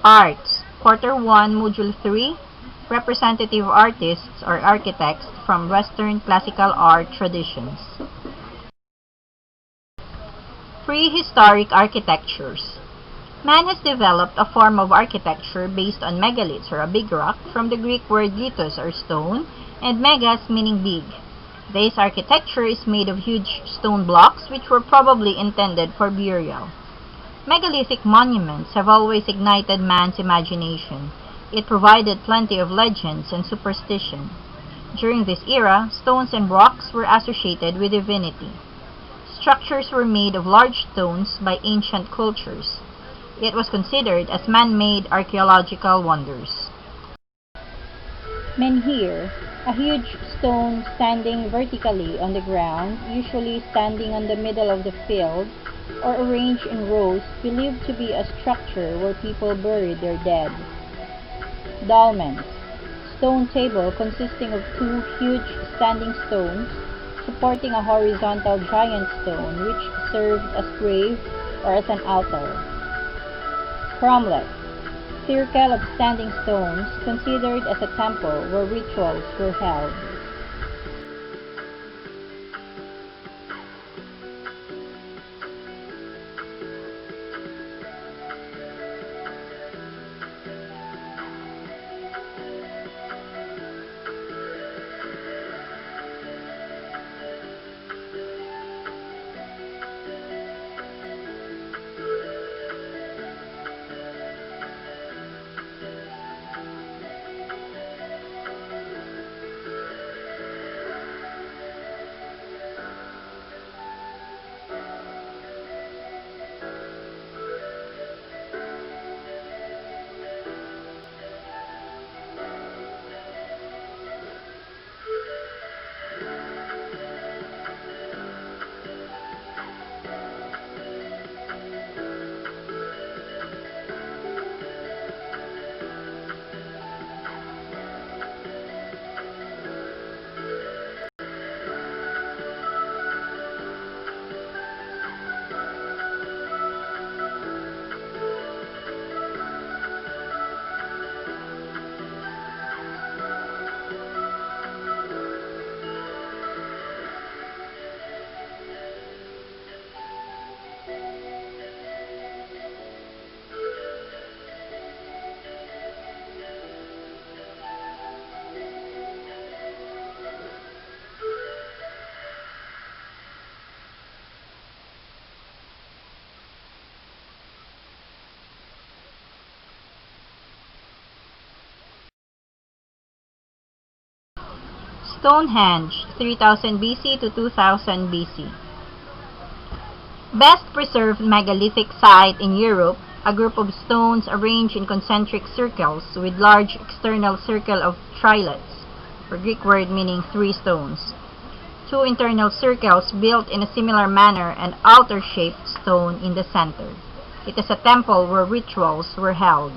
Arts, Quarter 1, Module 3, Representative Artists or Architects from Western Classical Art Traditions. Prehistoric Architectures. Man has developed a form of architecture based on megaliths or a big rock from the Greek word lithos or stone and megas meaning big. This architecture is made of huge stone blocks which were probably intended for burial. Megalithic monuments have always ignited man's imagination. It provided plenty of legends and superstition. During this era, stones and rocks were associated with divinity. Structures were made of large stones by ancient cultures. It was considered as man-made archaeological wonders. Menhir, a huge stone standing vertically on the ground, usually standing on the middle of the field, or arranged in rows, believed to be a structure where people buried their dead. Dolmens, stone table consisting of two huge standing stones supporting a horizontal giant stone which served as grave or as an altar. Cromlech, circle of standing stones considered as a temple where rituals were held. Stonehenge, 3000 BC to 2000 BC. Best preserved megalithic site in Europe, a group of stones arranged in concentric circles with large external circle of trilets, or Greek word meaning three stones. Two internal circles built in a similar manner and altar-shaped stone in the center. It is a temple where rituals were held.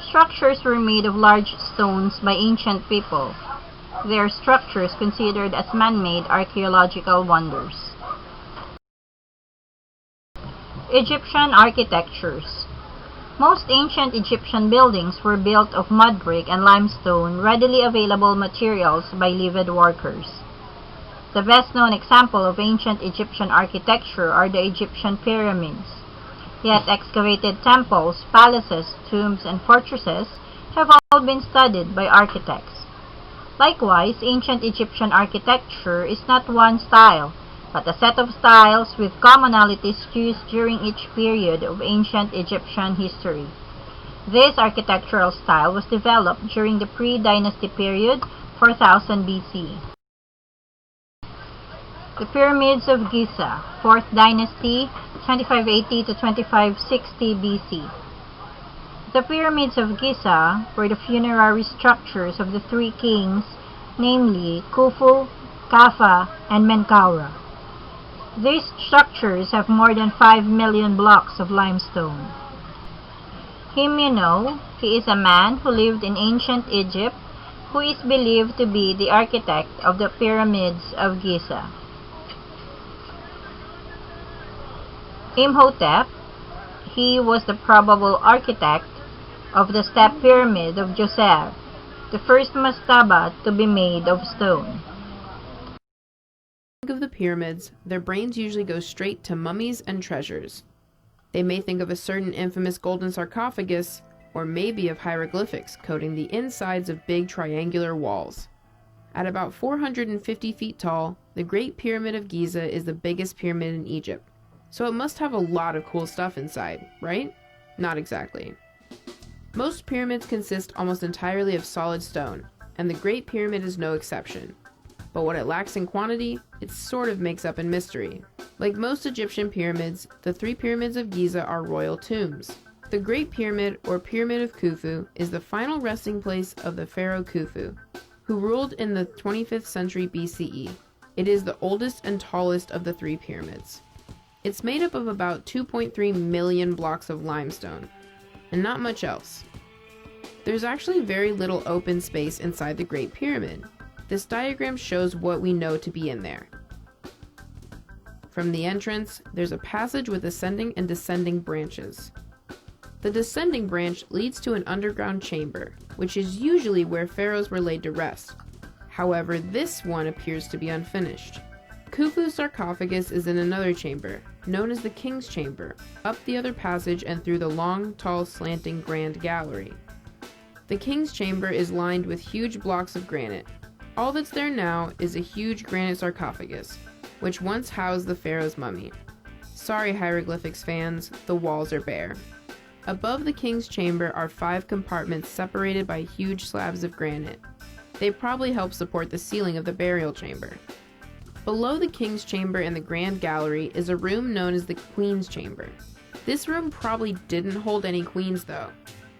Structures were made of large stones by ancient people. They are structures considered as man-made archaeological wonders. Egyptian architectures. Most ancient Egyptian buildings were built of mud brick and limestone, readily available materials by livid workers. The best-known example of ancient Egyptian architecture are the Egyptian pyramids. Yet excavated temples, palaces, tombs, and fortresses have all been studied by architects. Likewise, ancient Egyptian architecture is not one style, but a set of styles with commonalities used during each period of ancient Egyptian history. This architectural style was developed during the pre-dynasty period, 4000 BC. The Pyramids of Giza, 4th Dynasty, 2580 to 2560 BC. The Pyramids of Giza were the funerary structures of the three kings, namely Khufu, Kaffa, and Menkaura. These structures have more than 5 million blocks of limestone. Himeno, he is a man who lived in ancient Egypt, who is believed to be the architect of the Pyramids of Giza. Imhotep, he was the probable architect of the step pyramid of Djoser, the first mastaba to be made of stone. Think of the pyramids, their brains usually go straight to mummies and treasures. They may think of a certain infamous golden sarcophagus, or maybe of hieroglyphics coating the insides of big triangular walls. At about 450 feet tall, the Great Pyramid of Giza is the biggest pyramid in Egypt, so it must have a lot of cool stuff inside, right? Not exactly. Most pyramids consist almost entirely of solid stone, and the Great Pyramid is no exception. But what it lacks in quantity, it sort of makes up in mystery. Like most Egyptian pyramids, the 3 pyramids of Giza are royal tombs. The Great Pyramid, or Pyramid of Khufu, is the final resting place of the pharaoh Khufu, who ruled in the 25th century BCE. It is the oldest and tallest of the 3 pyramids. It's made up of about 2.3 million blocks of limestone, and not much else. There's actually very little open space inside the Great Pyramid. This diagram shows what we know to be in there. From the entrance, there's a passage with ascending and descending branches. The descending branch leads to an underground chamber, which is usually where pharaohs were laid to rest. However, this one appears to be unfinished. Khufu's sarcophagus is in another chamber, known as the King's Chamber, up the other passage and through the long, tall, slanting Grand Gallery. The King's Chamber is lined with huge blocks of granite. All that's there now is a huge granite sarcophagus, which once housed the pharaoh's mummy. Sorry, hieroglyphics fans, the walls are bare. Above the King's Chamber are 5 compartments separated by huge slabs of granite. They probably help support the ceiling of the burial chamber. Below the King's Chamber in the Grand Gallery is a room known as the Queen's Chamber. This room probably didn't hold any queens though.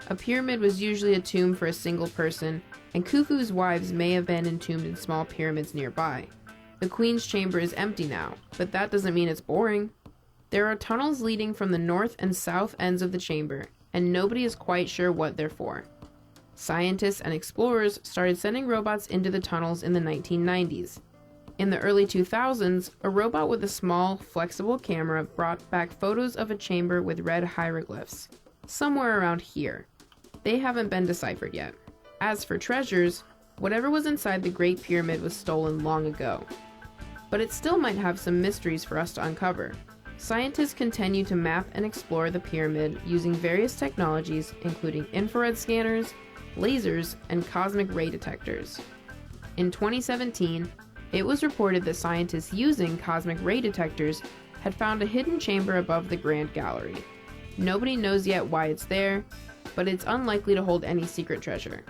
A pyramid was usually a tomb for a single person, and Khufu's wives may have been entombed in small pyramids nearby. The Queen's Chamber is empty now, but that doesn't mean it's boring. There are tunnels leading from the north and south ends of the chamber, and nobody is quite sure what they're for. Scientists and explorers started sending robots into the tunnels in the 1990s. In the early 2000s, a robot with a small, flexible camera brought back photos of a chamber with red hieroglyphs, somewhere around here. They haven't been deciphered yet. As for treasures, whatever was inside the Great Pyramid was stolen long ago. But it still might have some mysteries for us to uncover. Scientists continue to map and explore the pyramid using various technologies, including infrared scanners, lasers, and cosmic ray detectors. In 2017, it was reported that scientists using cosmic ray detectors had found a hidden chamber above the Grand Gallery. Nobody knows yet why it's there, but it's unlikely to hold any secret treasure.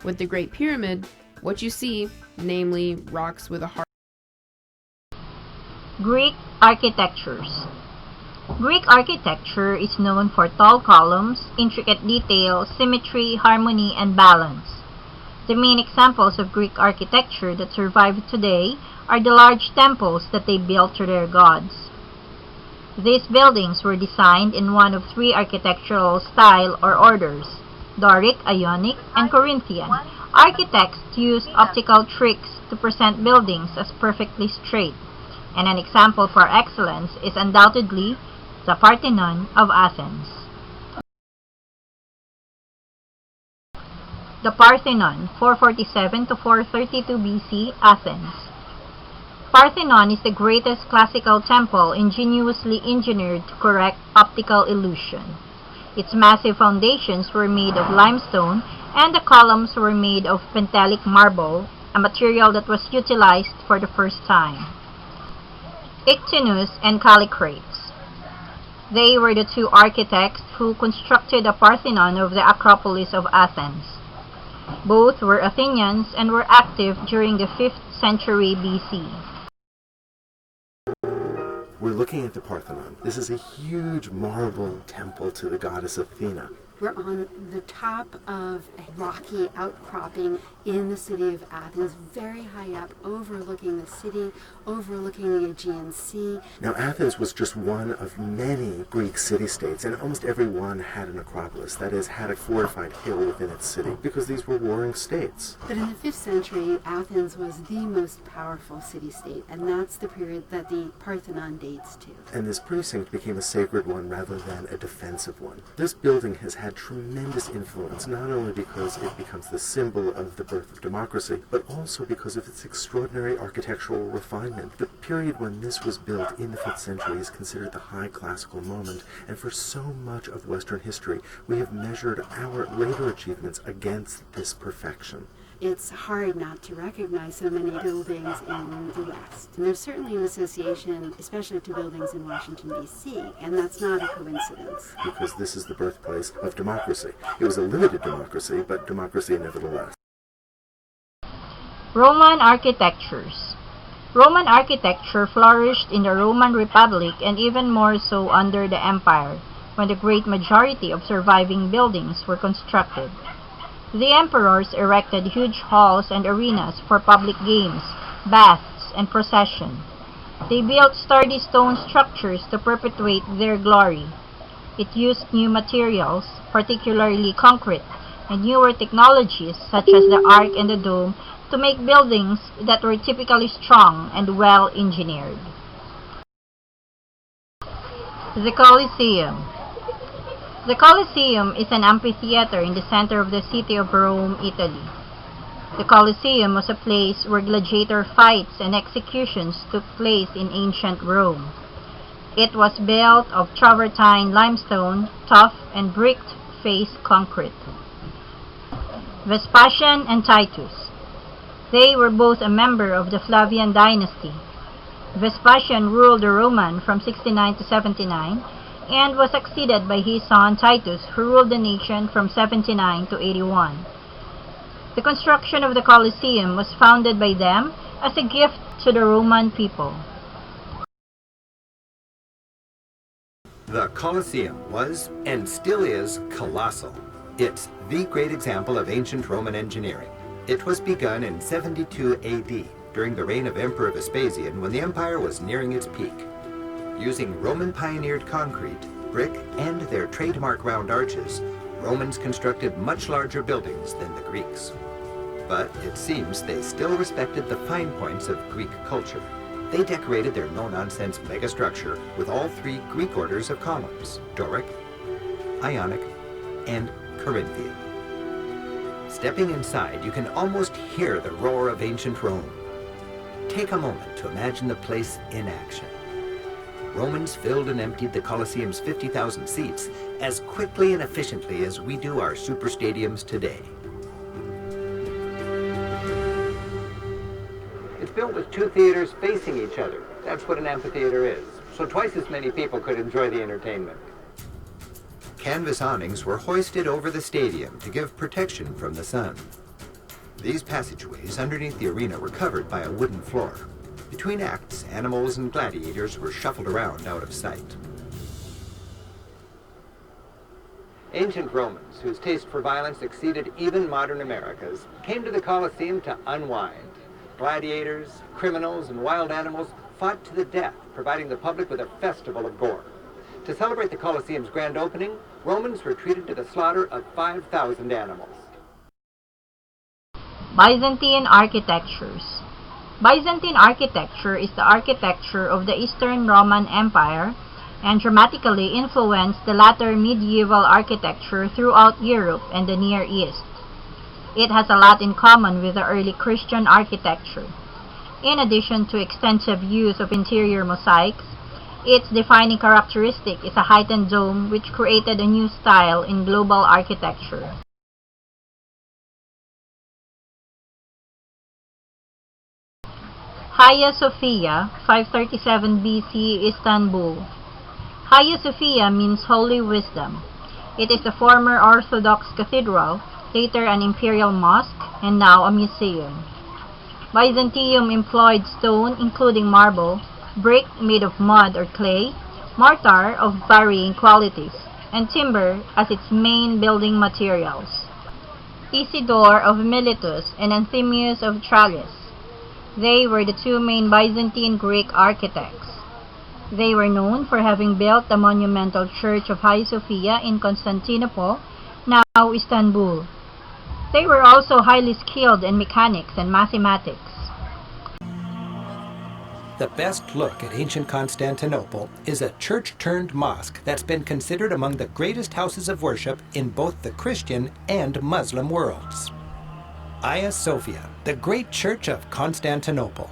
With the Great Pyramid, what you see, namely rocks with a heart. Greek architectures. Greek architecture is known for tall columns, intricate detail, symmetry, harmony, and balance. The main examples of Greek architecture that survive today are the large temples that they built to their gods. These buildings were designed in one of 3 architectural style or orders: Doric, Ionic, and Corinthian. Architects used optical tricks to present buildings as perfectly straight, and an example for excellence is undoubtedly the Parthenon of Athens. The Parthenon, 447 to 432 BC, Athens. Parthenon is the greatest classical temple ingeniously engineered to correct optical illusion. Its massive foundations were made of limestone, and the columns were made of pentelic marble, a material that was utilized for the first time. Ictinus and Callicrates. They were the 2 architects who constructed the Parthenon of the Acropolis of Athens. Both were Athenians and were active during the 5th century BC. We're looking at the Parthenon. This is a huge marble temple to the goddess Athena. We're on the top of a rocky outcropping in the city of Athens, very high up, overlooking the city, overlooking the Aegean Sea. Now, Athens was just one of many Greek city-states, and almost every one had an acropolis, that is, had a fortified hill within its city, because these were warring states. But in the 5th century, Athens was the most powerful city-state, and that's the period that the Parthenon dates to. And this precinct became a sacred one rather than a defensive one. This building has had tremendous influence, not only because it becomes the symbol of the birth of democracy, but also because of its extraordinary architectural refinement. The period when this was built in the 5th century is considered the high classical moment, and for so much of Western history, we have measured our later achievements against this perfection. It's hard not to recognize so many buildings in the West. And there's certainly an association, especially to buildings in Washington, D.C., and that's not a coincidence. Because this is the birthplace of democracy. It was a limited democracy, but democracy nevertheless. Roman architectures. Roman architecture flourished in the Roman Republic and even more so under the Empire, when the great majority of surviving buildings were constructed. The emperors erected huge halls and arenas for public games, baths, and procession. They built sturdy stone structures to perpetuate their glory. It used new materials, particularly concrete, and newer technologies such as the arch and the dome to make buildings that were typically strong and well engineered. The Colosseum. The Colosseum is an amphitheater in the center of the city of Rome, Italy. The Colosseum was a place where gladiator fights and executions took place in ancient Rome. It was built of travertine limestone, tuff, and bricked face concrete. Vespasian and Titus. They were both a member of the Flavian dynasty. Vespasian ruled the Roman from 69 to 79, and was succeeded by his son Titus, who ruled the nation from 79 to 81. The construction of the Colosseum was founded by them as a gift to the Roman people. The Colosseum was, and still is, colossal. It's the great example of ancient Roman engineering. It was begun in 72 AD, during the reign of Emperor Vespasian, when the empire was nearing its peak. Using Roman-pioneered concrete, brick, and their trademark round arches, Romans constructed much larger buildings than the Greeks. But it seems they still respected the fine points of Greek culture. They decorated their no-nonsense megastructure with all 3 Greek orders of columns: Doric, Ionic, and Corinthian. Stepping inside, you can almost hear the roar of ancient Rome. Take a moment to imagine the place in action. Romans filled and emptied the Colosseum's 50,000 seats as quickly and efficiently as we do our super stadiums today. It's built with 2 theaters facing each other. That's what an amphitheater is. So twice as many people could enjoy the entertainment. Canvas awnings were hoisted over the stadium to give protection from the sun. These passageways underneath the arena were covered by a wooden floor. Between acts, animals and gladiators were shuffled around out of sight. Ancient Romans, whose taste for violence exceeded even modern America's, came to the Colosseum to unwind. Gladiators, criminals, and wild animals fought to the death, providing the public with a festival of gore. To celebrate the Colosseum's grand opening, Romans were treated to the slaughter of 5,000 animals. Byzantine architectures. Byzantine architecture is the architecture of the Eastern Roman Empire and dramatically influenced the latter medieval architecture throughout Europe and the Near East. It has a lot in common with the early Christian architecture. In addition to extensive use of interior mosaics, its defining characteristic is a heightened dome which created a new style in global architecture. Hagia Sophia, 537 BC, Istanbul. Hagia Sophia means holy wisdom. It is the former Orthodox cathedral, later an imperial mosque, and now a museum. Byzantium employed stone, including marble, brick made of mud or clay, mortar of varying qualities, and timber as its main building materials. Isidore of Miletus and Anthemius of Tralles. They were the two main Byzantine Greek architects. They were known for having built the monumental Church of Hagia Sophia in Constantinople, now Istanbul. They were also highly skilled in mechanics and mathematics. The best look at ancient Constantinople is a church-turned-mosque that's been considered among the greatest houses of worship in both the Christian and Muslim worlds. Hagia Sophia, the great church of Constantinople.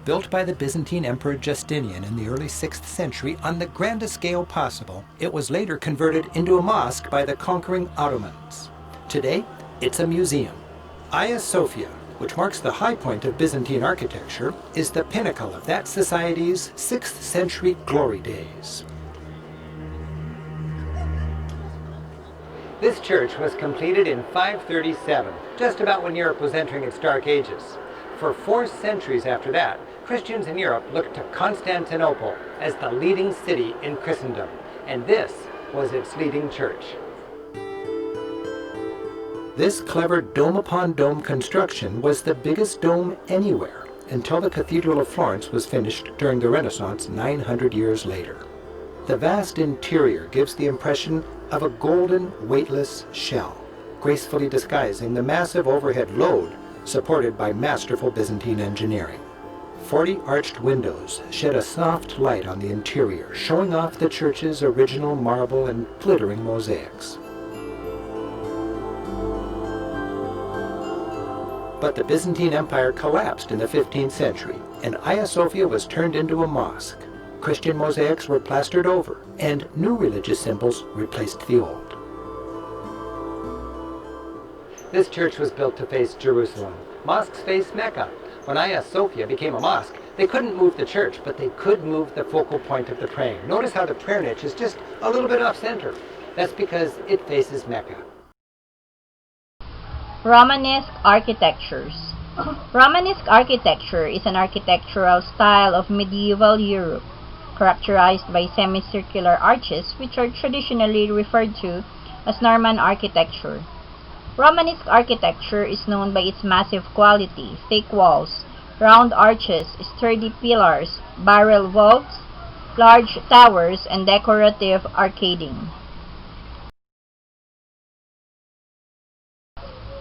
Built by the Byzantine Emperor Justinian in the early 6th century on the grandest scale possible, it was later converted into a mosque by the conquering Ottomans. Today, it's a museum. Hagia Sophia, which marks the high point of Byzantine architecture, is the pinnacle of that society's 6th century glory days. This church was completed in 537, just about when Europe was entering its Dark Ages. For 4 centuries after that, Christians in Europe looked to Constantinople as the leading city in Christendom, and this was its leading church. This clever dome-upon-dome construction was the biggest dome anywhere until the Cathedral of Florence was finished during the Renaissance 900 years later. The vast interior gives the impression of a golden, weightless shell, gracefully disguising the massive overhead load supported by masterful Byzantine engineering. 40 arched windows shed a soft light on the interior, showing off the church's original marble and glittering mosaics. But the Byzantine Empire collapsed in the 15th century, and Hagia Sophia was turned into a mosque. Christian mosaics were plastered over, and new religious symbols replaced the old. This church was built to face Jerusalem. Mosques face Mecca. When Hagia Sophia became a mosque, they couldn't move the church, but they could move the focal point of the praying. Notice how the prayer niche is just a little bit off center. That's because it faces Mecca. Romanesque architectures. Romanesque architecture is an architectural style of medieval Europe, characterized by semicircular arches which are traditionally referred to as Norman architecture. Romanesque architecture is known by its massive quality, thick walls, round arches, sturdy pillars, barrel vaults, large towers, and decorative arcading.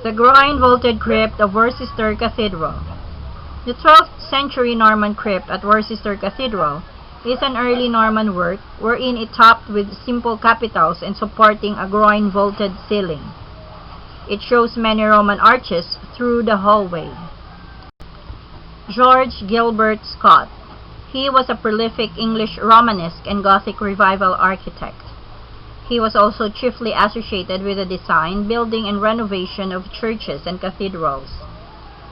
The groin-vaulted crypt of Worcester Cathedral. The 12th century Norman crypt at Worcester Cathedral is an early Norman work wherein it topped with simple capitals and supporting a groin-vaulted ceiling. It shows many Roman arches through the hallway. George Gilbert Scott. He was a prolific English Romanesque and Gothic revival architect. He was also chiefly associated with the design, building, and renovation of churches and cathedrals.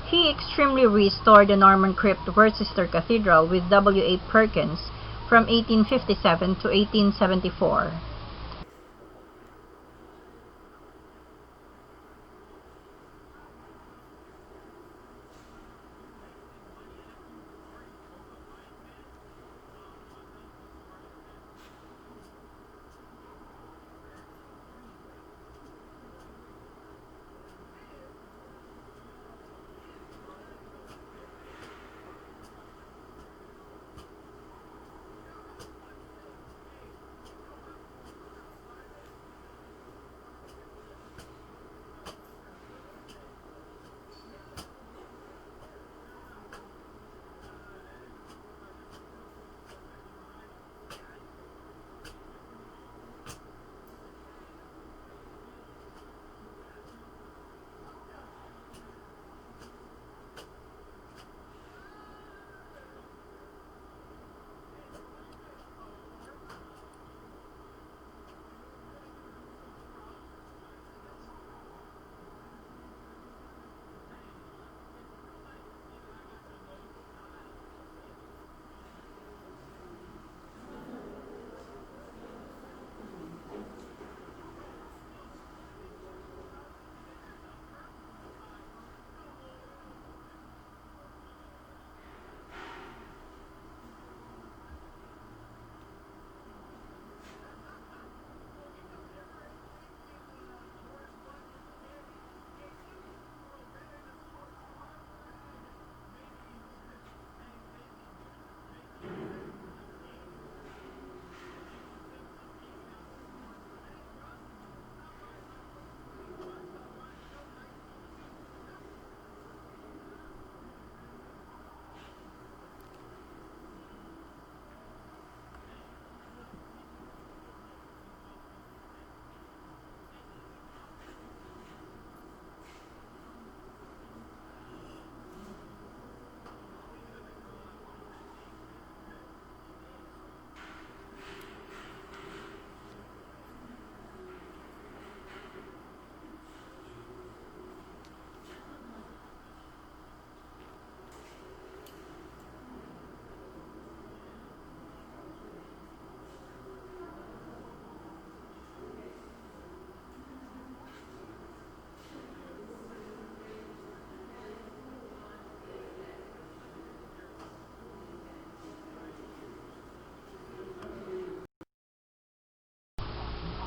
He extremely restored the Norman crypt Worcester Cathedral with W.A. Perkins from 1857 to 1874.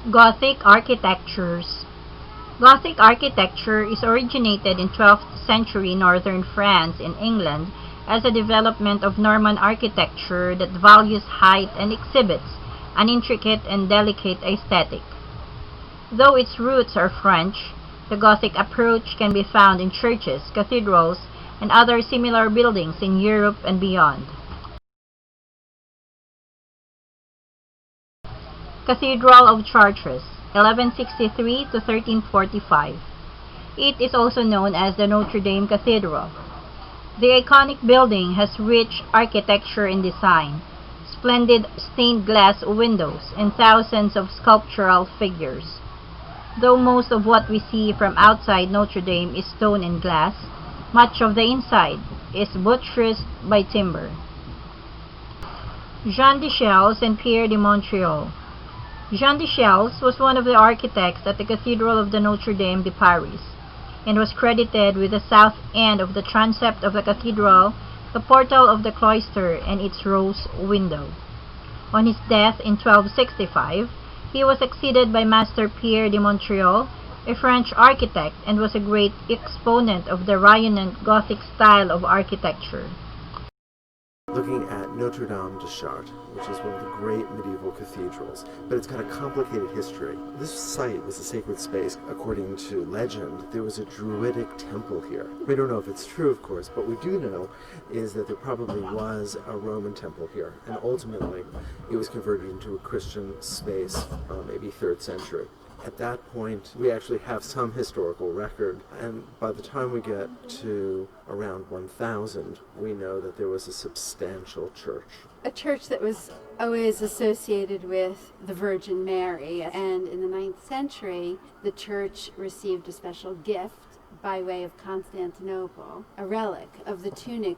Gothic architectures. Gothic architecture is originated in 12th century northern France in England as a development of Norman architecture that values height and exhibits an intricate and delicate aesthetic. Though its roots are French, the Gothic approach can be found in churches, cathedrals, and other similar buildings in Europe and beyond. Cathedral of Chartres, 1163 to 1345. It is also known as the Notre Dame Cathedral. The iconic building has rich architecture and design, splendid stained glass windows, and thousands of sculptural figures. Though most of what we see from outside Notre Dame is stone and glass, much of the inside is buttressed by timber. Jean de Chelles and Pierre de Montreal. Jean de Chelles was one of the architects at the Cathedral of the Notre Dame de Paris, and was credited with the south end of the transept of the cathedral, the portal of the cloister, and its rose window. On his death in 1265, he was succeeded by Master Pierre de Montreal, a French architect, and was a great exponent of the Rayonnant Gothic style of architecture. Looking at Notre Dame de Chartres, which is one of the great medieval cathedrals, but it's got a complicated history. This site was a sacred space. According to legend, there was a druidic temple here. We don't know if it's true, of course, but we do know is that there probably was a Roman temple here, and ultimately it was converted into a Christian space, maybe 3rd century. At that point, we actually have some historical record, and by the time we get to around 1000, we know that there was a substantial church. A church that was always associated with the Virgin Mary, and in the 9th century, the church received a special gift by way of Constantinople, a relic of the tunic